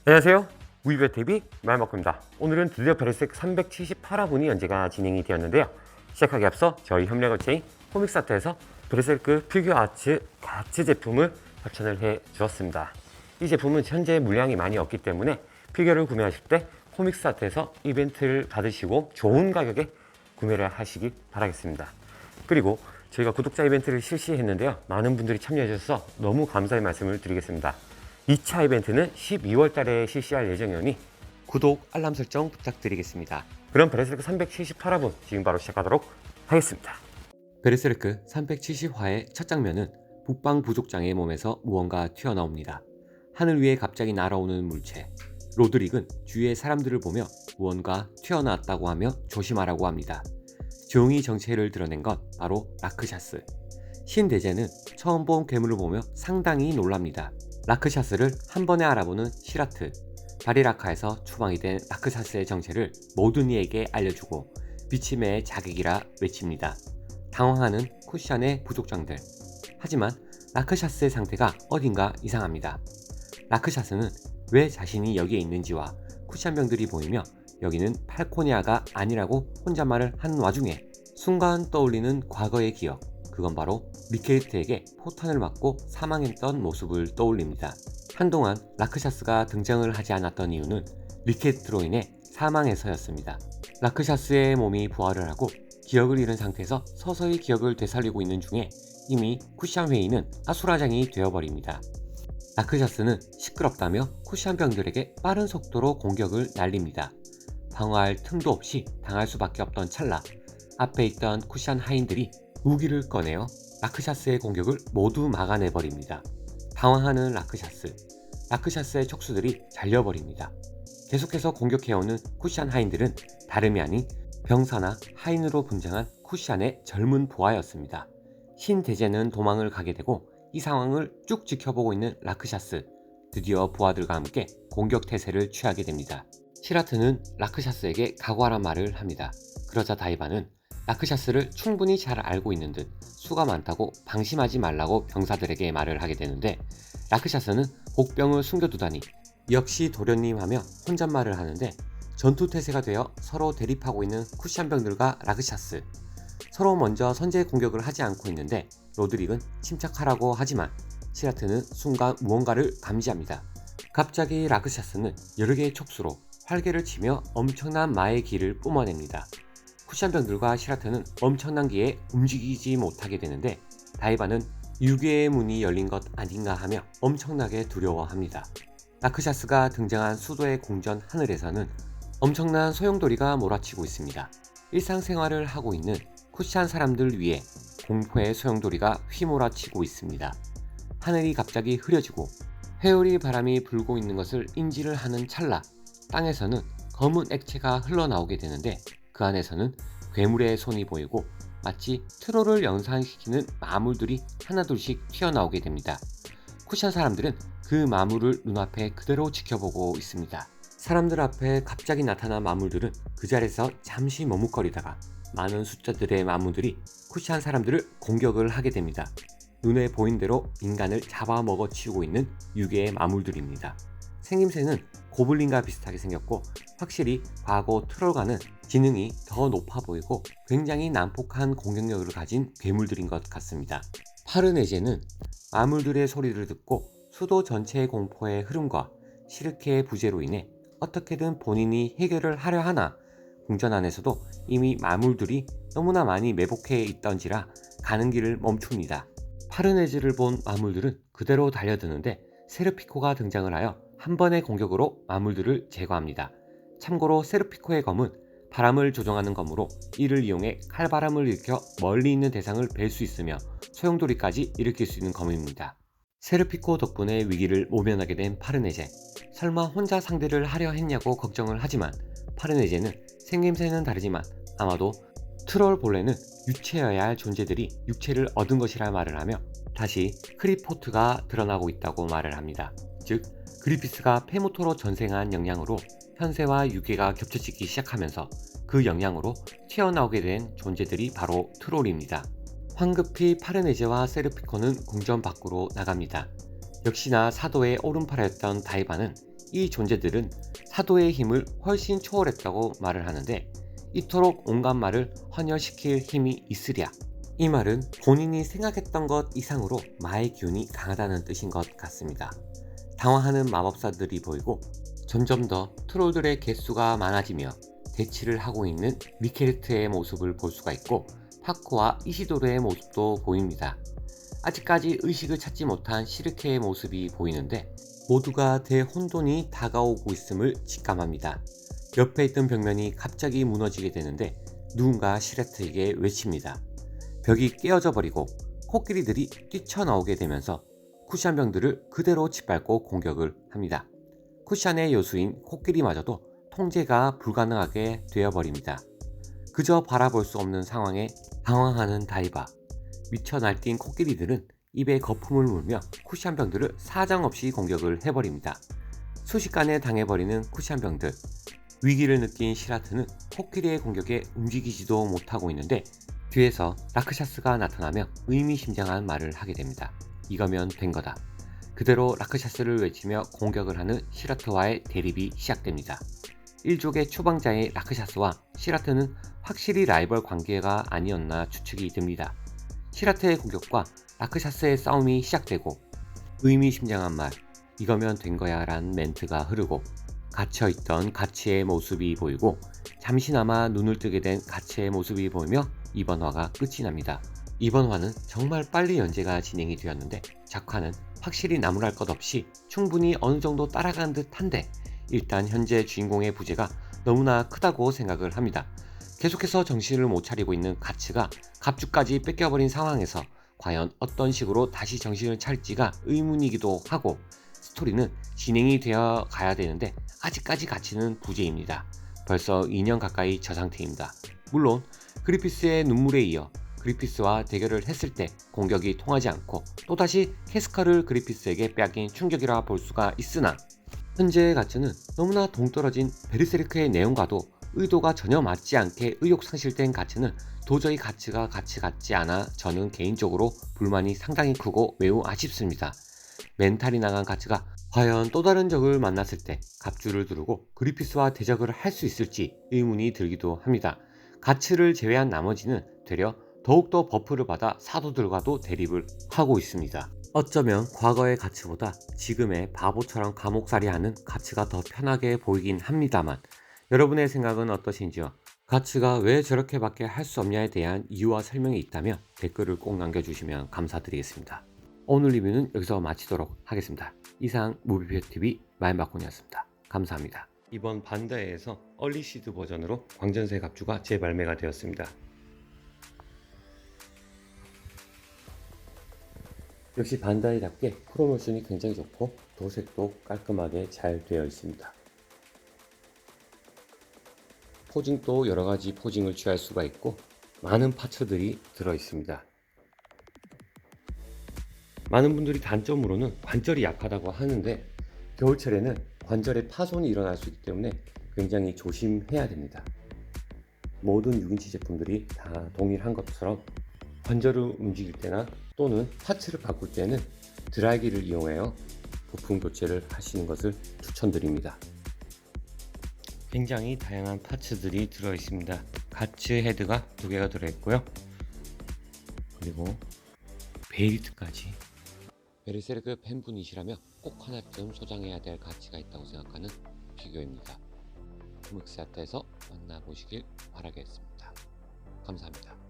안녕하세요. 우이베TV 말먹구입니다. 오늘은 드디어 베르세르크 378화분이 연재가 진행이 되었는데요. 시작하기 앞서 저희 협력업체인 코믹스아트에서 베르세르크 피규어 아트 가츠 제품을 협찬을 해 주었습니다. 이 제품은 현재 물량이 많이 없기 때문에 피규어를 구매하실 때 코믹스아트에서 이벤트를 받으시고 좋은 가격에 구매를 하시기 바라겠습니다. 그리고 저희가 구독자 이벤트를 실시했는데요. 많은 분들이 참여해 주셔서 너무 감사의 말씀을 드리겠습니다. 2차 이벤트는 12월 달에 실시할 예정이오니 구독, 알람 설정 부탁드리겠습니다. 그럼 베르세르크 378화분 지금 바로 시작하도록 하겠습니다. 베르세르크 370화의 첫 장면은 북방 부족장의 몸에서 무언가 튀어나옵니다. 하늘 위에 갑자기 날아오는 물체. 로드릭은 주위의 사람들을 보며 무언가 튀어나왔다고 하며 조심하라고 합니다. 조용히 정체를 드러낸 건 바로 라크샤스. 신대제는 처음 본 괴물을 보며 상당히 놀랍니다. 라크샤스를 한 번에 알아보는 시라트. 바리라카에서 추방이 된 라크샤스의 정체를 모든 이에게 알려주고 비침의 자객이라 외칩니다. 당황하는 쿠샨의 부족장들. 하지만 라크샤스의 상태가 어딘가 이상합니다. 라크샤스는 왜 자신이 여기에 있는지와 쿠샨병들이 보이며 여기는 팔코니아가 아니라고 혼잣말을 하는 와중에 순간 떠올리는 과거의 기억. 그건 바로 리케르트에게 포탄을 맞고 사망했던 모습을 떠올립니다. 한동안 라크샤스가 등장을 하지 않았던 이유는 리케르트로 인해 사망해서였습니다. 라크샤스의 몸이 부활을 하고 기억을 잃은 상태에서 서서히 기억을 되살리고 있는 중에 이미 쿠샨 회의는 아수라장이 되어버립니다. 라크샤스는 시끄럽다며 쿠샨 병들에게 빠른 속도로 공격을 날립니다. 방어할 틈도 없이 당할 수밖에 없던 찰나, 앞에 있던 쿠샨 하인들이 무기를 꺼내어 라크샤스의 공격을 모두 막아내버립니다. 당황하는 라크샤스의 촉수들이 잘려버립니다. 계속해서 공격해오는 쿠샨 하인들은 다름이 아닌 병사나 하인으로 분장한 쿠샨의 젊은 부하였습니다. 신대제는 도망을 가게 되고 이 상황을 쭉 지켜보고 있는 라크샤스, 드디어 부하들과 함께 공격 태세를 취하게 됩니다. 시라트는 라크샤스에게 각오하란 말을 합니다. 그러자 다이바는 라크샤스를 충분히 잘 알고 있는 듯 수가 많다고 방심하지 말라고 병사들에게 말을 하게 되는데 라크샤스는 복병을 숨겨두다니 역시 도련님 하며 혼잣말을 하는데 전투 태세가 되어 서로 대립하고 있는 쿠샨병들과 라크샤스. 서로 먼저 선제 공격을 하지 않고 있는데 로드릭은 침착하라고 하지만 시라트는 순간 무언가를 감지합니다. 갑자기 라크샤스는 여러 개의 촉수로 활개를 치며 엄청난 마의 기를 뿜어냅니다. 쿠샨병들과 시라트는 엄청난 기에 움직이지 못하게 되는데 다이바는 유괴의 문이 열린 것 아닌가 하며 엄청나게 두려워합니다. 라크샤스가 등장한 수도의 궁전 하늘에서는 엄청난 소용돌이가 몰아치고 있습니다. 일상생활을 하고 있는 쿠샨 사람들 위에 공포의 소용돌이가 휘몰아치고 있습니다. 하늘이 갑자기 흐려지고 회오리 바람이 불고 있는 것을 인지를 하는 찰나 땅에서는 검은 액체가 흘러나오게 되는데 그 안에서는 괴물의 손이 보이고 마치 트롤을 연상시키는 마물들이 하나둘씩 튀어나오게 됩니다. 쿠샨 사람들은 그 마물을 눈앞에 그대로 지켜보고 있습니다. 사람들 앞에 갑자기 나타난 마물들은 그 자리에서 잠시 머뭇거리다가 많은 숫자들의 마물들이 쿠샨 사람들을 공격을 하게 됩니다. 눈에 보인 대로 인간을 잡아먹어치우고 있는 유괴의 마물들입니다. 생김새는 고블린과 비슷하게 생겼고 확실히 과거 트롤과는 지능이 더 높아 보이고 굉장히 난폭한 공격력을 가진 괴물들인 것 같습니다. 파르네제는 마물들의 소리를 듣고 수도 전체의 공포의 흐름과 시르케의 부재로 인해 어떻게든 본인이 해결을 하려 하나 궁전 안에서도 이미 마물들이 너무나 많이 매복해 있던지라 가는 길을 멈춥니다. 파르네즈를 본 마물들은 그대로 달려드는데 세르피코가 등장을 하여 한 번의 공격으로 마물들을 제거합니다. 참고로 세르피코의 검은 바람을 조종하는 검으로 이를 이용해 칼바람을 일으켜 멀리 있는 대상을 벨 수 있으며 소용돌이까지 일으킬 수 있는 검입니다. 세르피코 덕분에 위기를 모면하게 된 파르네제. 설마 혼자 상대를 하려 했냐고 걱정을 하지만 파르네제는 생김새는 다르지만 아마도 트롤 본래는 유체여야 할 존재들이 육체를 얻은 것이라 말을 하며 다시 크리포트가 드러나고 있다고 말을 합니다. 즉 그리피스가 페모토로 전생한 영향으로 현세와 유괴가 겹쳐지기 시작하면서 그 영향으로 튀어나오게 된 존재들이 바로 트롤입니다. 황급히 파르네제와 세르피코는 궁전 밖으로 나갑니다. 역시나 사도의 오른팔이었던 다이바는 이 존재들은 사도의 힘을 훨씬 초월했다고 말을 하는데, 이토록 온갖 말을 헌혈시킬 힘이 있으랴. 이 말은 본인이 생각했던 것 이상으로 마의 기운이 강하다는 뜻인 것 같습니다. 당황하는 마법사들이 보이고 점점 더 트롤들의 개수가 많아지며 대치를 하고 있는 리케르트의 모습을 볼 수가 있고, 파코와 이시도르의 모습도 보입니다. 아직까지 의식을 찾지 못한 시르케의 모습이 보이는데 모두가 대혼돈이 다가오고 있음을 직감합니다. 옆에 있던 벽면이 갑자기 무너지게 되는데 누군가 시르트에게 외칩니다. 벽이 깨어져 버리고 코끼리들이 뛰쳐나오게 되면서 쿠샨병들을 그대로 짓밟고 공격을 합니다. 쿠샨의 요수인 코끼리마저도 통제가 불가능하게 되어버립니다. 그저 바라볼 수 없는 상황에 당황하는 다이바. 미쳐 날뛴 코끼리들은 입에 거품을 물며 쿠샨병들을 사정없이 공격을 해버립니다. 순식간에 당해버리는 쿠샨병들. 위기를 느낀 시라트는 코끼리의 공격에 움직이지도 못하고 있는데 뒤에서 라크샤스가 나타나며 의미심장한 말을 하게 됩니다. 이거면 된 거다. 그대로 라크샤스를 외치며 공격을 하는 시라트와의 대립이 시작됩니다. 일족의 추방자의 라크샤스와 시라트는 확실히 라이벌 관계가 아니었나 추측이 됩니다. 시라트의 공격과 라크샤스의 싸움이 시작되고 의미심장한 말, 이거면 된 거야 란 멘트가 흐르고 갇혀있던 가치의 모습이 보이고 잠시나마 눈을 뜨게 된 가치의 모습이 보이며 이번 화가 끝이 납니다. 이번 화는 정말 빨리 연재가 진행이 되었는데 작화는 확실히 나무랄 것 없이 충분히 어느 정도 따라간 듯한데 일단 현재 주인공의 부재가 너무나 크다고 생각을 합니다. 계속해서 정신을 못 차리고 있는 가츠가 갑주까지 뺏겨버린 상황에서 과연 어떤 식으로 다시 정신을 차릴지가 의문이기도 하고, 스토리는 진행이 되어 가야 되는데 아직까지 가치는 부재입니다. 벌써 2년 가까이 저 상태입니다. 물론 그리피스의 눈물에 이어 그리피스와 대결을 했을 때 공격이 통하지 않고 또다시 캐스커를 그리피스에게 빼앗긴 충격이라 볼 수가 있으나, 현재의 가츠는 너무나 동떨어진 베르세르크의 내용과도 의도가 전혀 맞지 않게 의욕상실된 가츠는 도저히 가츠가 가치 같지 않아 저는 개인적으로 불만이 상당히 크고 매우 아쉽습니다. 멘탈이 나간 가츠가 과연 또 다른 적을 만났을 때 갑주를 두르고 그리피스와 대적을 할 수 있을지 의문이 들기도 합니다. 가츠를 제외한 나머지는 되려 더욱더 버프를 받아 사도들과도 대립을 하고 있습니다. 어쩌면 과거의 가츠보다 지금의 바보처럼 감옥살이하는 가츠가 더 편하게 보이긴 합니다만, 여러분의 생각은 어떠신지요? 가츠가 왜 저렇게밖에 할 수 없냐에 대한 이유와 설명이 있다면 댓글을 꼭 남겨주시면 감사드리겠습니다. 오늘 리뷰는 여기서 마치도록 하겠습니다. 이상 무비표TV 마인바콘이었습니다. 감사합니다. 이번 반다이에서 얼리시드 버전으로 광전세 갑주가 재발매가 되었습니다. 역시 반다이답게 프로모션이 굉장히 좋고 도색도 깔끔하게 잘 되어 있습니다. 포징도 여러가지 포징을 취할 수가 있고 많은 파츠들이 들어 있습니다. 많은 분들이 단점으로는 관절이 약하다고 하는데 겨울철에는 관절에 파손이 일어날 수 있기 때문에 굉장히 조심해야 됩니다. 모든 6인치 제품들이 다 동일한 것처럼 관절을 움직일 때나 또는 파츠를 바꿀 때는 드라이기를 이용하여 부품 교체를 하시는 것을 추천드립니다. 굉장히 다양한 파츠들이 들어 있습니다. 가츠 헤드가 2개가 들어 있고요. 그리고 베일트까지. 베르세르크 팬분이시라면 꼭 하나쯤 소장해야 될 가치가 있다고 생각하는 피규어입니다. 코믹스아트에서 만나보시길 바라겠습니다. 감사합니다.